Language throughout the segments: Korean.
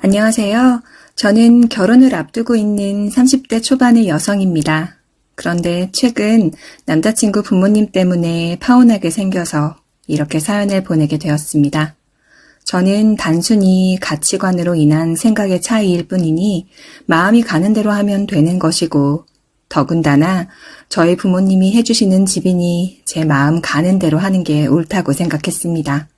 안녕하세요. 저는 결혼을 앞두고 있는 30대 초반의 여성입니다. 그런데 최근 남자친구 부모님 때문에 파혼하게 생겨서 이렇게 사연을 보내게 되었습니다. 저는 단순히 가치관으로 인한 생각의 차이일 뿐이니 마음이 가는 대로 하면 되는 것이고, 더군다나 저희 부모님이 해주시는 집이니 제 마음 가는 대로 하는 게 옳다고 생각했습니다.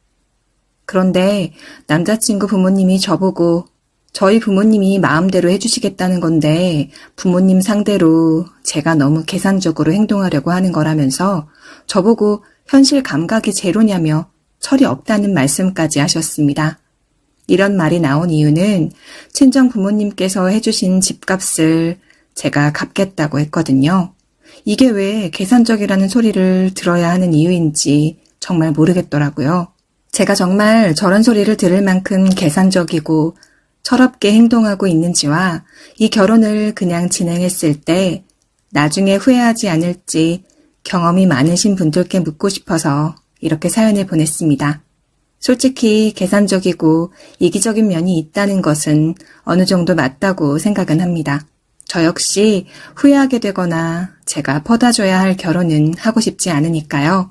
그런데 남자친구 부모님이 저보고 저희 부모님이 마음대로 해주시겠다는 건데 부모님 상대로 제가 너무 계산적으로 행동하려고 하는 거라면서 저보고 현실 감각이 제로냐며 철이 없다는 말씀까지 하셨습니다. 이런 말이 나온 이유는 친정 부모님께서 해주신 집값을 제가 갚겠다고 했거든요. 이게 왜 계산적이라는 소리를 들어야 하는 이유인지 정말 모르겠더라고요. 제가 정말 저런 소리를 들을 만큼 계산적이고 철없게 행동하고 있는지와 이 결혼을 그냥 진행했을 때 나중에 후회하지 않을지 경험이 많으신 분들께 묻고 싶어서 이렇게 사연을 보냈습니다. 솔직히 계산적이고 이기적인 면이 있다는 것은 어느 정도 맞다고 생각은 합니다. 저 역시 후회하게 되거나 제가 퍼다줘야 할 결혼은 하고 싶지 않으니까요.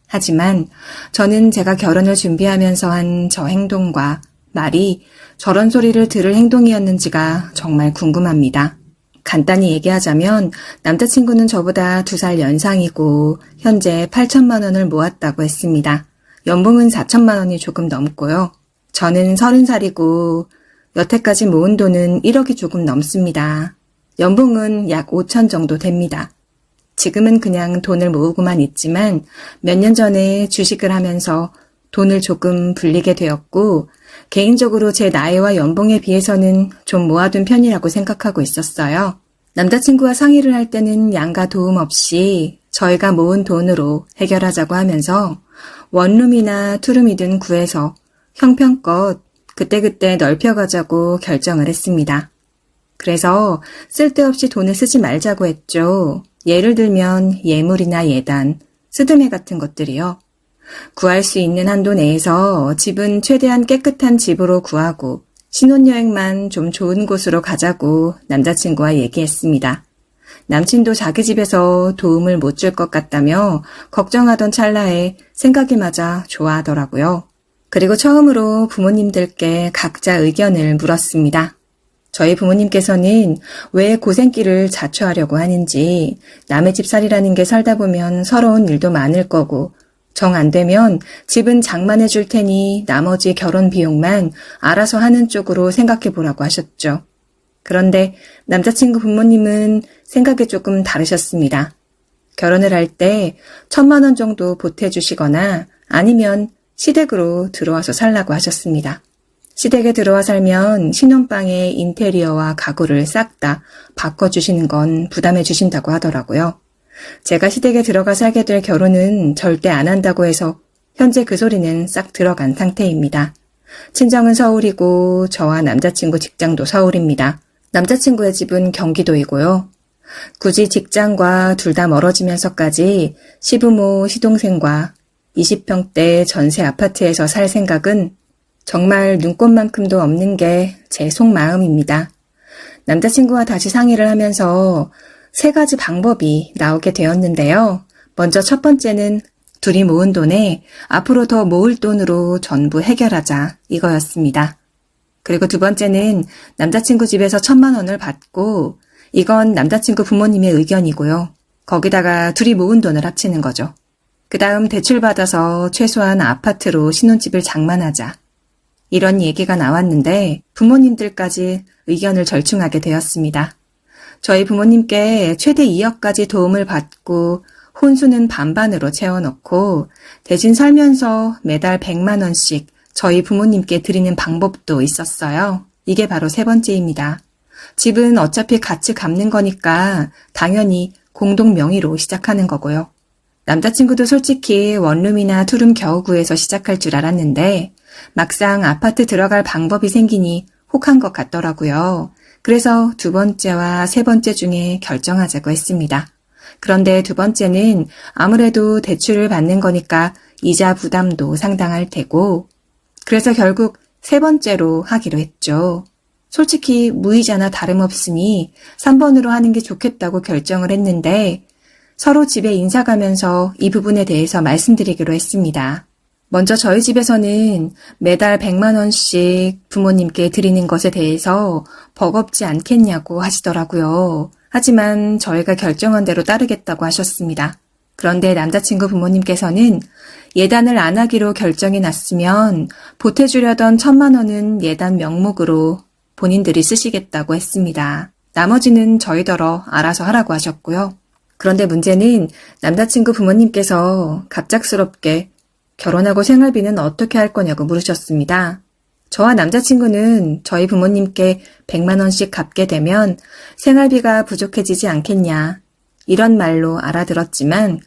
하지만 저는 제가 결혼을 준비하면서 한 저 행동과 말이 저런 소리를 들을 행동이었는지가 정말 궁금합니다. 간단히 얘기하자면 남자친구는 저보다 2살 연상이고 현재 8천만 원을 모았다고 했습니다. 연봉은 4천만 원이 조금 넘고요. 저는 30살이고 여태까지 모은 돈은 1억이 조금 넘습니다. 연봉은 약 5천 정도 됩니다. 지금은 그냥 돈을 모으고만 있지만 몇 년 전에 주식을 하면서 돈을 조금 불리게 되었고 개인적으로 제 나이와 연봉에 비해서는 좀 모아둔 편이라고 생각하고 있었어요. 남자친구와 상의를 할 때는 양가 도움 없이 저희가 모은 돈으로 해결하자고 하면서 원룸이나 투룸이든 구해서 형편껏 그때그때 넓혀가자고 결정을 했습니다. 그래서 쓸데없이 돈을 쓰지 말자고 했죠. 예를 들면 예물이나 예단, 스드메 같은 것들이요. 구할 수 있는 한도 내에서 집은 최대한 깨끗한 집으로 구하고 신혼여행만 좀 좋은 곳으로 가자고 남자친구와 얘기했습니다. 남친도 자기 집에서 도움을 못 줄 것 같다며 걱정하던 찰나에 생각이 맞아 좋아하더라고요. 그리고 처음으로 부모님들께 각자 의견을 물었습니다. 저희 부모님께서는 왜 고생길을 자초하려고 하는지, 남의 집살이라는 게 살다 보면 서러운 일도 많을 거고 정 안 되면 집은 장만해 줄 테니 나머지 결혼 비용만 알아서 하는 쪽으로 생각해 보라고 하셨죠. 그런데 남자친구 부모님은 생각이 조금 다르셨습니다. 결혼을 할 때 1,000만 원 정도 보태주시거나 아니면 시댁으로 들어와서 살라고 하셨습니다. 시댁에 들어와 살면 신혼방의 인테리어와 가구를 싹 다 바꿔주시는 건 부담해 주신다고 하더라고요. 제가 시댁에 들어가 살게 될 결혼은 절대 안 한다고 해서 현재 그 소리는 싹 들어간 상태입니다. 친정은 서울이고 저와 남자친구 직장도 서울입니다. 남자친구의 집은 경기도이고요. 굳이 직장과 둘 다 멀어지면서까지 시부모, 시동생과 20평대 전세 아파트에서 살 생각은 정말 눈꽃만큼도 없는 게 제 속마음입니다. 남자친구와 다시 상의를 하면서 3가지 방법이 나오게 되었는데요. 먼저 첫 번째는 둘이 모은 돈에 앞으로 더 모을 돈으로 전부 해결하자 이거였습니다. 그리고 두 번째는 남자친구 집에서 1,000만 원을 받고 이건 남자친구 부모님의 의견이고요. 거기다가 둘이 모은 돈을 합치는 거죠. 그 다음 대출받아서 최소한 아파트로 신혼집을 장만하자. 이런 얘기가 나왔는데 부모님들까지 의견을 절충하게 되었습니다. 저희 부모님께 최대 2억까지 도움을 받고 혼수는 반반으로 채워넣고 대신 살면서 매달 100만 원씩 저희 부모님께 드리는 방법도 있었어요. 이게 바로 3번째입니다. 집은 어차피 같이 갚는 거니까 당연히 공동 명의로 시작하는 거고요. 남자친구도 솔직히 원룸이나 투룸 겨우 구해서 시작할 줄 알았는데 막상 아파트 들어갈 방법이 생기니 혹한 것 같더라고요. 그래서 2번째와 3번째 중에 결정하자고 했습니다. 그런데 2번째는 아무래도 대출을 받는 거니까 이자 부담도 상당할 테고 그래서 결국 3번째로 하기로 했죠. 솔직히 무이자나 다름없으니 3번으로 하는 게 좋겠다고 결정을 했는데 서로 집에 인사 가면서 이 부분에 대해서 말씀드리기로 했습니다. 먼저 저희 집에서는 매달 100만 원씩 부모님께 드리는 것에 대해서 버겁지 않겠냐고 하시더라고요. 하지만 저희가 결정한 대로 따르겠다고 하셨습니다. 그런데 남자친구 부모님께서는 예단을 안 하기로 결정이 났으면 보태주려던 1,000만 원은 예단 명목으로 본인들이 쓰시겠다고 했습니다. 나머지는 저희더러 알아서 하라고 하셨고요. 그런데 문제는 남자친구 부모님께서 갑작스럽게 결혼하고 생활비는 어떻게 할 거냐고 물으셨습니다. 저와 남자친구는 저희 부모님께 100만 원씩 갚게 되면 생활비가 부족해지지 않겠냐 이런 말로 알아들었지만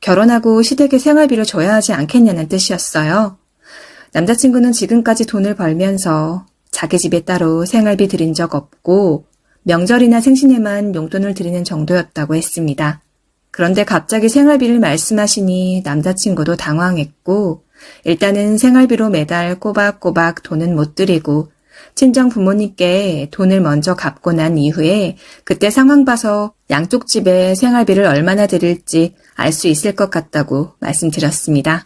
결혼하고 시댁에 생활비를 줘야 하지 않겠냐는 뜻이었어요. 남자친구는 지금까지 돈을 벌면서 자기 집에 따로 생활비 드린 적 없고 명절이나 생신에만 용돈을 드리는 정도였다고 했습니다. 그런데 갑자기 생활비를 말씀하시니 남자친구도 당황했고 일단은 생활비로 매달 꼬박꼬박 돈은 못 드리고 친정 부모님께 돈을 먼저 갚고 난 이후에 그때 상황 봐서 양쪽 집에 생활비를 얼마나 드릴지 알 수 있을 것 같다고 말씀드렸습니다.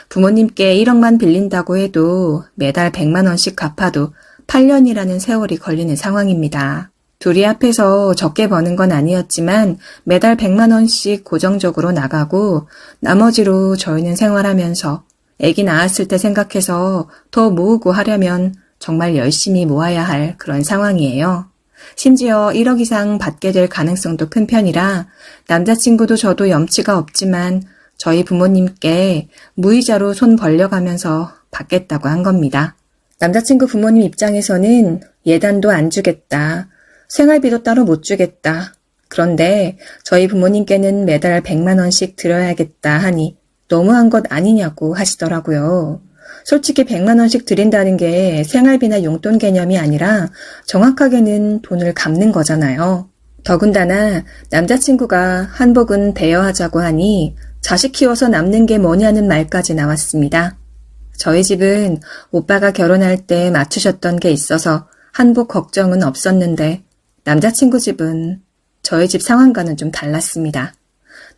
부모님께 1억만 빌린다고 해도 매달 100만 원씩 갚아도 8년이라는 세월이 걸리는 상황입니다. 둘이 합해서 적게 버는 건 아니었지만 매달 100만 원씩 고정적으로 나가고 나머지로 저희는 생활하면서 아기 낳았을 때 생각해서 더 모으고 하려면 정말 열심히 모아야 할 그런 상황이에요. 심지어 1억 이상 받게 될 가능성도 큰 편이라 남자친구도 저도 염치가 없지만 저희 부모님께 무이자로 손 벌려가면서 받겠다고 한 겁니다. 남자친구 부모님 입장에서는 예단도 안 주겠다. 생활비도 따로 못 주겠다. 그런데 저희 부모님께는 매달 100만 원씩 드려야겠다 하니 너무한 것 아니냐고 하시더라고요. 솔직히 100만 원씩 드린다는 게 생활비나 용돈 개념이 아니라 정확하게는 돈을 갚는 거잖아요. 더군다나 남자친구가 한복은 대여하자고 하니 자식 키워서 남는 게 뭐냐는 말까지 나왔습니다. 저희 집은 오빠가 결혼할 때 맞추셨던 게 있어서 한복 걱정은 없었는데 남자친구 집은 저희 집 상황과는 좀 달랐습니다.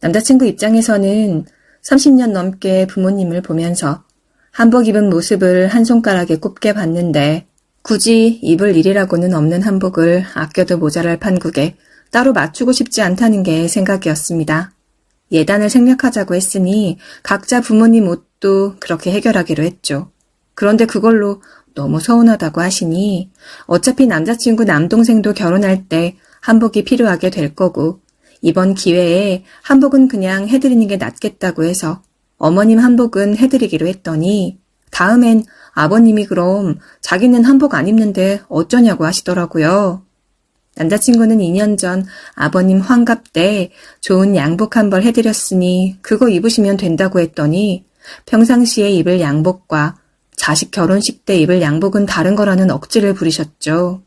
남자친구 입장에서는 30년 넘게 부모님을 보면서 한복 입은 모습을 한 손가락에 꼽게 봤는데 굳이 입을 일이라고는 없는 한복을 아껴도 모자랄 판국에 따로 맞추고 싶지 않다는 게 생각이었습니다. 예단을 생략하자고 했으니 각자 부모님 옷도 그렇게 해결하기로 했죠. 그런데 그걸로 너무 서운하다고 하시니 어차피 남자친구 남동생도 결혼할 때 한복이 필요하게 될 거고 이번 기회에 한복은 그냥 해드리는 게 낫겠다고 해서 어머님 한복은 해드리기로 했더니 다음엔 아버님이 그럼 자기는 한복 안 입는데 어쩌냐고 하시더라고요. 남자친구는 2년 전 아버님 환갑 때 좋은 양복 한 벌 해드렸으니 그거 입으시면 된다고 했더니 평상시에 입을 양복과 자식 결혼식 때 입을 양복은 다른 거라는 억지를 부리셨죠.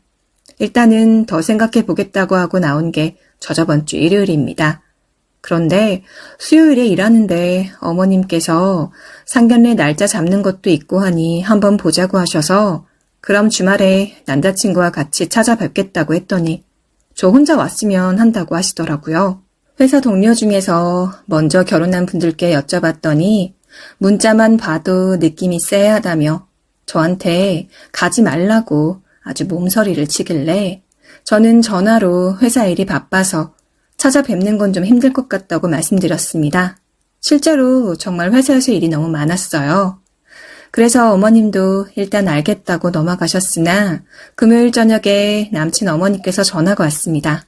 일단은 더 생각해 보겠다고 하고 나온 게 저저번 주 일요일입니다. 그런데 수요일에 일하는데 어머님께서 상견례 날짜 잡는 것도 있고 하니 한번 보자고 하셔서 그럼 주말에 남자친구와 같이 찾아뵙겠다고 했더니 저 혼자 왔으면 한다고 하시더라고요. 회사 동료 중에서 먼저 결혼한 분들께 여쭤봤더니 문자만 봐도 느낌이 쎄하다며 저한테 가지 말라고 아주 몸서리를 치길래 저는 전화로 회사 일이 바빠서 찾아뵙는 건 좀 힘들 것 같다고 말씀드렸습니다. 실제로 정말 회사에서 일이 너무 많았어요. 그래서 어머님도 일단 알겠다고 넘어가셨으나 금요일 저녁에 남친 어머니께서 전화가 왔습니다.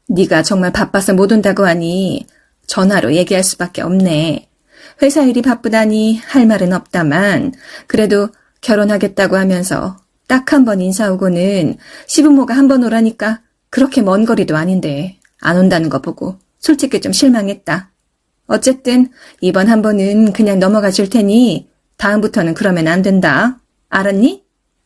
네가 정말 바빠서 못 온다고 하니 전화로 얘기할 수밖에 없네. 회사 일이 바쁘다니 할 말은 없다만 그래도 결혼하겠다고 하면서 딱 한 번 인사 오고는 시부모가 한 번 오라니까 그렇게 먼 거리도 아닌데 안 온다는 거 보고 솔직히 좀 실망했다. 어쨌든 이번 한 번은 그냥 넘어가 줄 테니 다음부터는 그러면 안 된다. 알았니?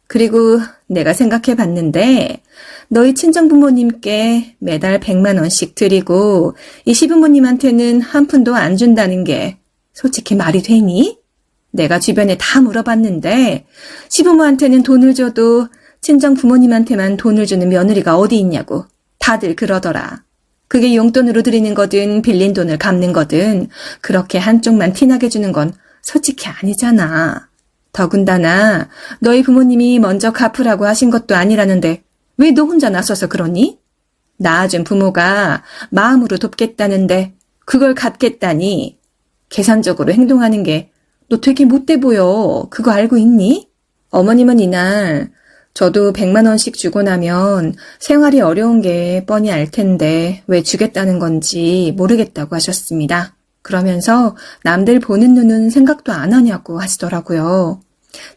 그리고 내가 생각해 봤는데 너희 친정부모님께 매달 100만 원씩 드리고 이 시부모님한테는 한 푼도 안 준다는 게 솔직히 말이 되니? 내가 주변에 다 물어봤는데 시부모한테는 돈을 줘도 친정 부모님한테만 돈을 주는 며느리가 어디 있냐고. 다들 그러더라. 그게 용돈으로 드리는 거든 빌린 돈을 갚는 거든 그렇게 한쪽만 티나게 주는 건 솔직히 아니잖아. 더군다나 너희 부모님이 먼저 갚으라고 하신 것도 아니라는데 왜 너 혼자 나서서 그러니? 낳아준 부모가 마음으로 돕겠다는데 그걸 갚겠다니. 계산적으로 행동하는 게 너 되게 못돼 보여. 그거 알고 있니? 어머님은 이날 저도 100만 원씩 주고 나면 생활이 어려운 게 뻔히 알 텐데 왜 주겠다는 건지 모르겠다고 하셨습니다. 그러면서 남들 보는 눈은 생각도 안 하냐고 하시더라고요.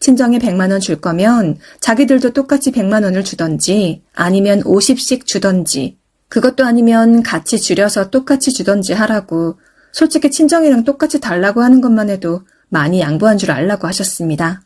친정에 100만 원 줄 거면 자기들도 똑같이 100만 원을 주던지 아니면 50씩 주던지 그것도 아니면 같이 줄여서 똑같이 주던지 하라고 솔직히 친정이랑 똑같이 달라고 하는 것만 해도 많이 양보한 줄 알라고 하셨습니다.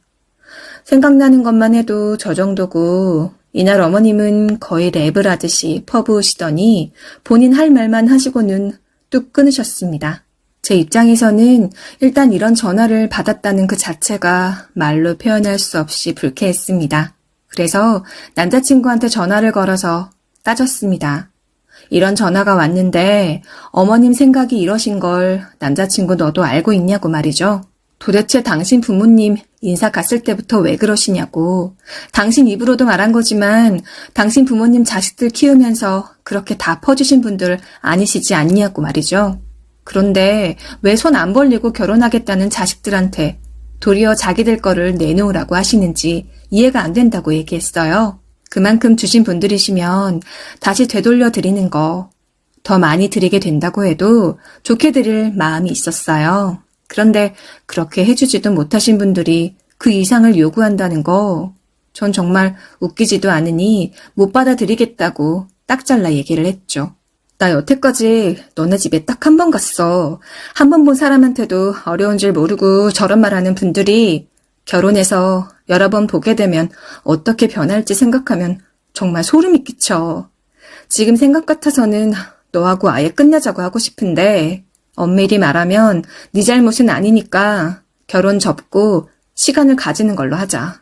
생각나는 것만 해도 저 정도고 이날 어머님은 거의 랩을 하듯이 퍼부으시더니 본인 할 말만 하시고는 뚝 끊으셨습니다. 제 입장에서는 일단 이런 전화를 받았다는 그 자체가 말로 표현할 수 없이 불쾌했습니다. 그래서 남자친구한테 전화를 걸어서 따졌습니다. 이런 전화가 왔는데 어머님 생각이 이러신 걸 남자친구 너도 알고 있냐고 말이죠. 도대체 당신 부모님 인사 갔을 때부터 왜 그러시냐고. 당신 입으로도 말한 거지만 당신 부모님 자식들 키우면서 그렇게 다 퍼주신 분들 아니시지 않냐고 말이죠. 그런데 왜 손 안 벌리고 결혼하겠다는 자식들한테 도리어 자기들 거를 내놓으라고 하시는지 이해가 안 된다고 얘기했어요. 그만큼 주신 분들이시면 다시 되돌려 드리는 거 더 많이 드리게 된다고 해도 좋게 드릴 마음이 있었어요. 그런데 그렇게 해주지도 못하신 분들이 그 이상을 요구한다는 거 전 정말 웃기지도 않으니 못 받아들이겠다고 딱 잘라 얘기를 했죠. 나 여태까지 너네 집에 딱 한 번 갔어. 한 번 본 사람한테도 어려운 줄 모르고 저런 말하는 분들이 결혼해서 여러 번 보게 되면 어떻게 변할지 생각하면 정말 소름이 끼쳐. 지금 생각 같아서는 너하고 아예 끝내자고 하고 싶은데 엄밀히 말하면 네 잘못은 아니니까 결혼 접고 시간을 가지는 걸로 하자.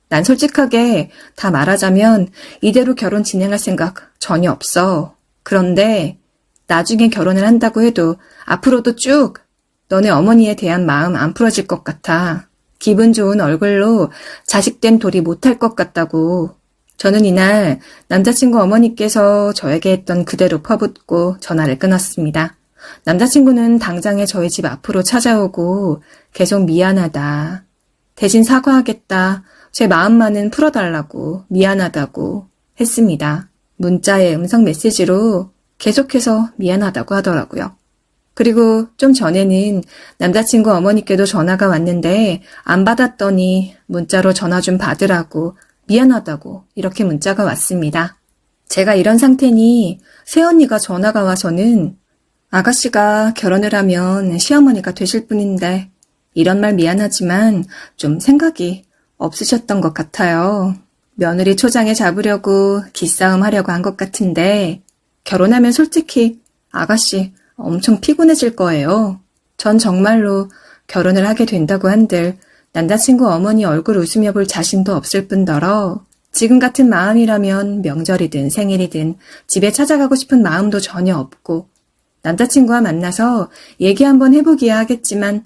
난 솔직하게 다 말하자면 이대로 결혼 진행할 생각 전혀 없어. 그런데 나중에 결혼을 한다고 해도 앞으로도 쭉 너네 어머니에 대한 마음 안 풀어질 것 같아. 기분 좋은 얼굴로 자식된 돌이 못할 것 같다고. 저는 이날 남자친구 어머니께서 저에게 했던 그대로 퍼붓고 전화를 끊었습니다. 남자친구는 당장에 저희 집 앞으로 찾아오고 계속 미안하다. 대신 사과하겠다. 제 마음만은 풀어달라고 미안하다고 했습니다. 문자에 음성 메시지로 계속해서 미안하다고 하더라고요. 그리고 좀 전에는 남자친구 어머니께도 전화가 왔는데 안 받았더니 문자로 전화 좀 받으라고 미안하다고 이렇게 문자가 왔습니다. 제가 이런 상태니 새언니가 전화가 와서는 아가씨가 결혼을 하면 시어머니가 되실 분인데 이런 말 미안하지만 좀 생각이 없으셨던 것 같아요. 며느리 초장에 잡으려고 기싸움 하려고 한 것 같은데 결혼하면 솔직히 아가씨 엄청 피곤해질 거예요. 전 정말로 결혼을 하게 된다고 한들 남자친구 어머니 얼굴 웃으며 볼 자신도 없을 뿐더러 지금 같은 마음이라면 명절이든 생일이든 집에 찾아가고 싶은 마음도 전혀 없고 남자친구와 만나서 얘기 한번 해보기야 하겠지만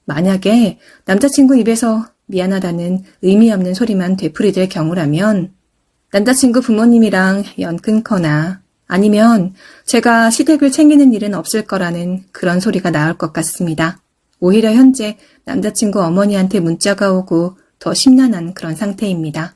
만약에 남자친구 입에서 미안하다는 의미 없는 소리만 되풀이될 경우라면 남자친구 부모님이랑 연 끊거나 아니면 제가 시댁을 챙기는 일은 없을 거라는 그런 소리가 나올 것 같습니다. 오히려 현재 남자친구 어머니한테 문자가 오고 더 심란한 그런 상태입니다.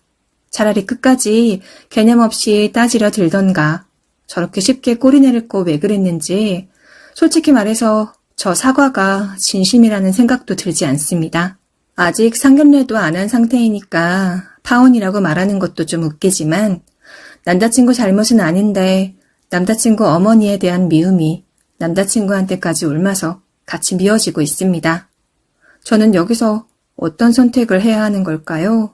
차라리 끝까지 개념 없이 따지려 들던가 저렇게 쉽게 꼬리내릴 거 왜 그랬는지 솔직히 말해서 저 사과가 진심이라는 생각도 들지 않습니다. 아직 상견례도 안 한 상태이니까 파혼이라고 말하는 것도 좀 웃기지만 남자친구 잘못은 아닌데 남자친구 어머니에 대한 미움이 남자친구한테까지 옮아서 같이 미어지고 있습니다. 저는 여기서 어떤 선택을 해야 하는 걸까요?